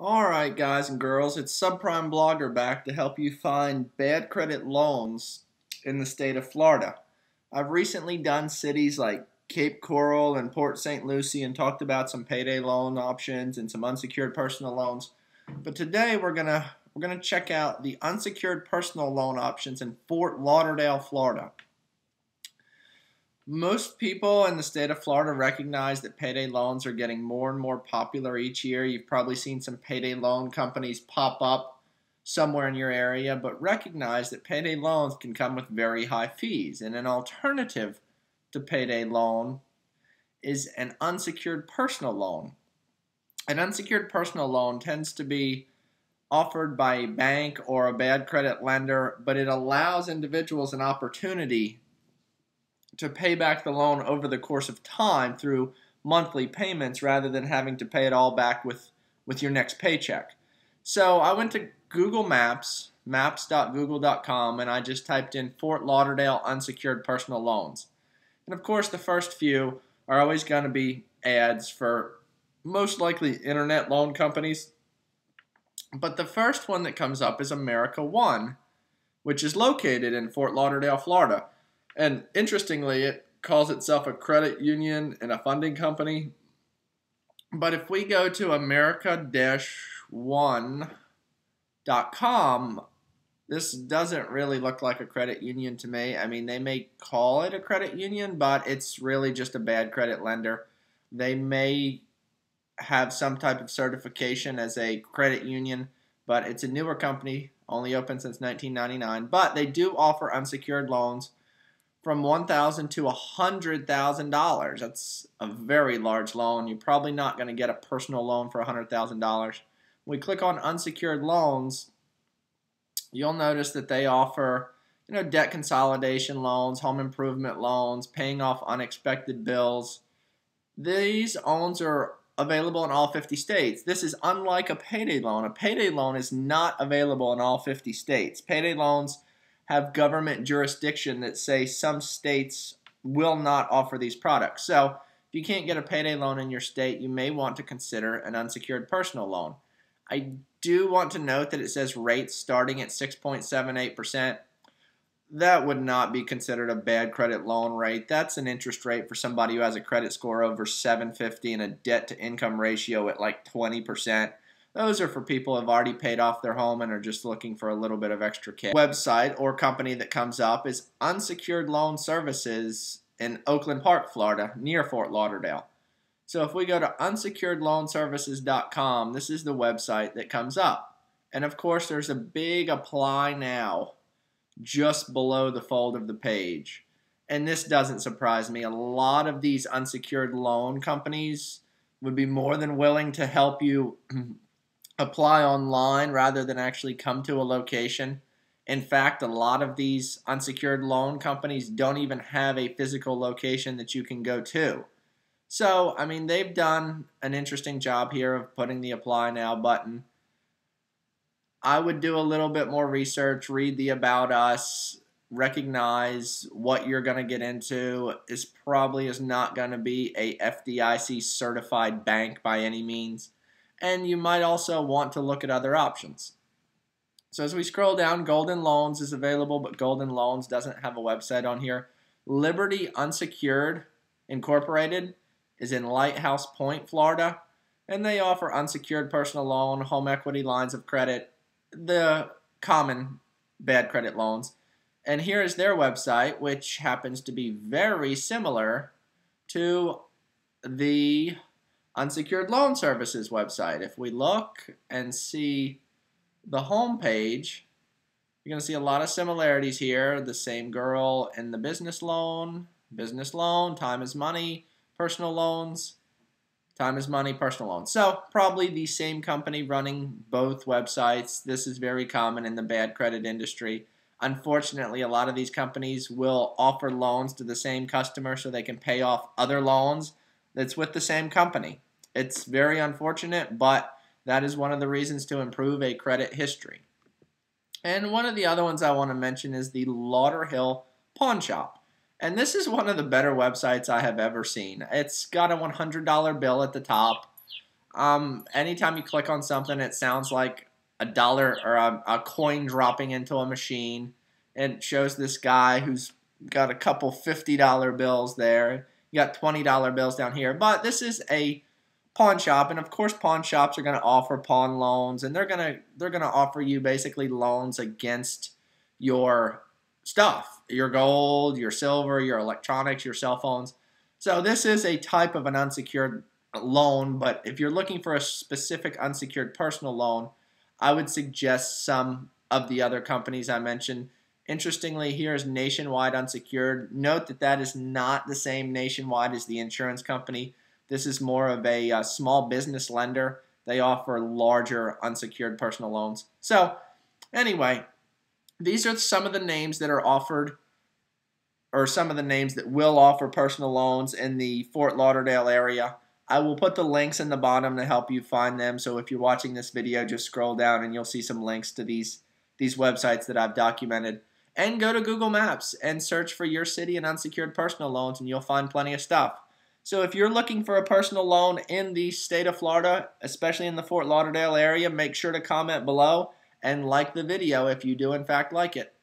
Alright guys and girls, it's Subprime Blogger back to help you find bad credit loans in the state of Florida. I've recently done cities like Cape Coral and Port St. Lucie and talked about some payday loan options and some unsecured personal loans. But today we're gonna check out the unsecured personal loan options in Fort Lauderdale, Florida. Most people in the state of Florida recognize that payday loans are getting more and more popular each year. You've probably seen some payday loan companies pop up somewhere in your area, but recognize that payday loans can come with very high fees. And an alternative to payday loan is an unsecured personal loan. An unsecured personal loan tends to be offered by a bank or a bad credit lender, but it allows individuals an opportunity to pay back the loan over the course of time through monthly payments rather than having to pay it all back with your next paycheck. So I went to Google Maps, maps.google.com, and I just typed in Fort Lauderdale unsecured personal loans. And of course the first few are always going to be ads for most likely internet loan companies. But the first one that comes up is America One, which is located in Fort Lauderdale, Florida. And interestingly, it calls itself a credit union and a funding company. But if we go to America-1.com, this doesn't really look like a credit union to me. I mean, they may call it a credit union, but it's really just a bad credit lender. They may have some type of certification as a credit union, but it's a newer company, only open since 1999. But they do offer unsecured loans from $1,000 to $100,000. That's a very large loan. You're probably not going to get a personal loan for $100,000. When we click on unsecured loans, you'll notice that they offer, debt consolidation loans, home improvement loans, paying off unexpected bills. These loans are available in all 50 states. This is unlike a payday loan. A payday loan is not available in all 50 states. Payday loans have government jurisdiction that say some states will not offer these products. So if you can't get a payday loan in your state, you may want to consider an unsecured personal loan. I do want to note that it says rates starting at 6.78%. That would not be considered a bad credit loan rate. That's an interest rate for somebody who has a credit score over 750 and a debt to income ratio at like 20%. Those are for people who have already paid off their home and are just looking for a little bit of extra cash. Website or company that comes up is Unsecured Loan Services in Oakland Park, Florida, near Fort Lauderdale. So if we go to unsecuredloanservices.com, this is the website that comes up. And of course, there's a big apply now just below the fold of the page. And this doesn't surprise me. A lot of these unsecured loan companies would be more than willing to help you apply online rather than actually come to a location. In fact, a lot of these unsecured loan companies don't even have a physical location that you can go to. So, I mean, they've done an interesting job here of putting the Apply Now button. I would do a little bit more research, read the About Us, recognize what you're going to get into. Is probably is not going to be a FDIC certified bank by any means. And you might also want to look at other options. So as we scroll down, Golden Loans is available, but Golden Loans doesn't have a website on here. Liberty Unsecured Incorporated is in Lighthouse Point, Florida, and they offer unsecured personal loan, home equity lines of credit, the common bad credit loans. And here is their website, which happens to be very similar to the Unsecured Loan Services website. If we look and see the home page, you're going to see a lot of similarities here. The same girl in the business loan, time is money, personal loans, time is money, personal loans. So probably the same company running both websites. This is very common in the bad credit industry. Unfortunately, a lot of these companies will offer loans to the same customer so they can pay off other loans that's with the same company. It's very unfortunate, but that is one of the reasons to improve a credit history. And one of the other ones I want to mention is the Lauderhill Pawn Shop. And this is one of the better websites I have ever seen. It's got a $100 bill at the top. Anytime you click on something, it sounds like a dollar or a coin dropping into a machine. It shows this guy who's got a couple $50 bills there. You got $20 bills down here. But this is a pawn shop, and of course pawn shops are going to offer pawn loans, and they're going to offer you basically loans against your stuff, your gold, your silver, your electronics, your cell phones. So this is a type of an unsecured loan, but if you're looking for a specific unsecured personal loan, I would suggest some of the other companies I mentioned. Interestingly, here is Nationwide Unsecured. Note that that is not the same Nationwide as the insurance company. This is more of a small business lender. They offer larger unsecured personal loans. So anyway, these are some of the names that are offered, or some of the names that will offer personal loans in the Fort Lauderdale area. I will put the links in the bottom to help you find them. So if you're watching this video, just scroll down and you'll see some links to these websites that I've documented. And go to Google Maps and search for your city and unsecured personal loans, and you'll find plenty of stuff. So if you're looking for a personal loan in the state of Florida, especially in the Fort Lauderdale area, make sure to comment below and like the video if you do in fact like it.